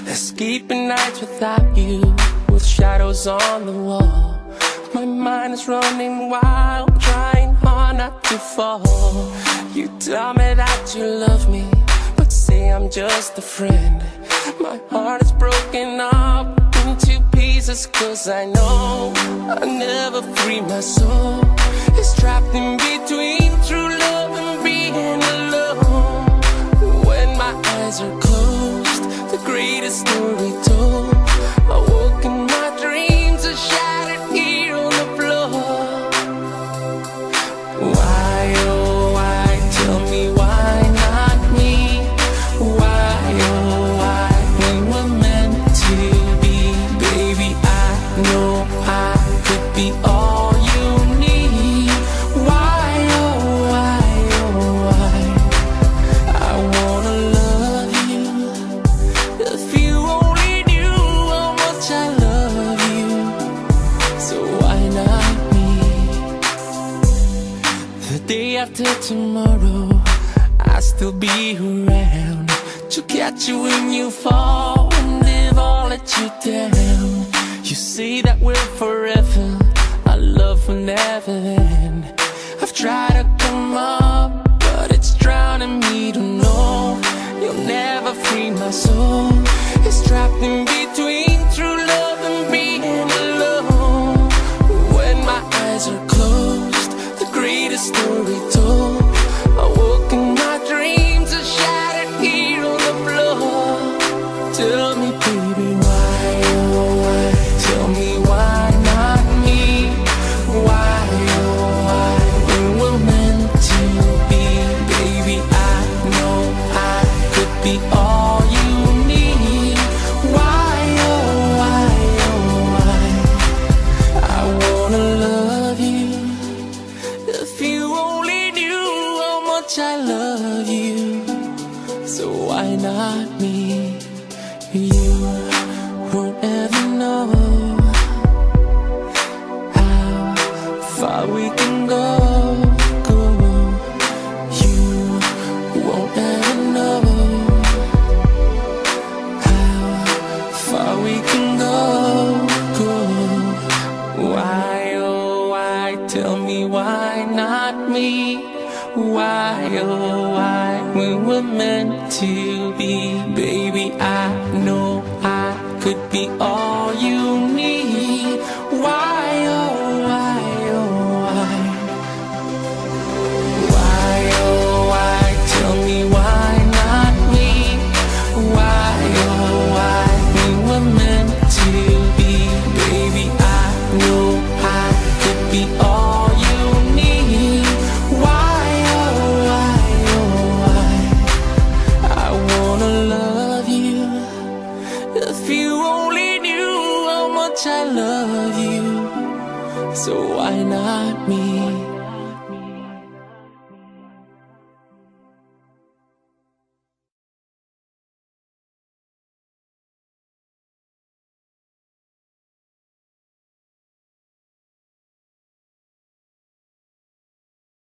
Escaping nights without you, with shadows on the wall. My mind is running wild, trying hard not to fall. You tell me that you love me, but say I'm just a friend. My heart is broken up into pieces, cause I know I'll never free my soul. It's trapped in between true love and being alone. When my eyes are closed, the greatest story told. I woke in my dreams, are shattered here on the floor. Why, oh why, tell me why not me? Why, oh why, we were meant to be. Baby, I know I could be all you need. Why, oh why, oh why, I wanna love you. If you only knew how much I love you, so why not me? The day after tomorrow, I'll still be around to catch you when you fall, and if I'll let you down. You say that we're forever, our love will never end. I've tried to come up, but it's drowning me to know you'll never free my soul. It's trapped in between true love and being alone. When my eyes are closed, the greatest story told. I woke in my dreams, are shattered here on the floor. Tell me, baby, why, oh why, tell me why not me? Why, oh why, we were meant to be. Baby, I know I could be all you need. Why, oh why, oh why, I wanna love you. If you only knew how much I love you, so why not me? You won't ever know how far we can go. You won't ever know how far we can go. Why, oh why, tell me why not me? Why, oh why, we were meant to be. Baby, I know I could be all you need. Why, oh why, oh why, why, oh why, tell me why not me? Why, oh why, we were meant to be. Baby, I know I could be all you need. Why, oh why, oh why, I wanna love you. If you only knew how much I love you, so why not me?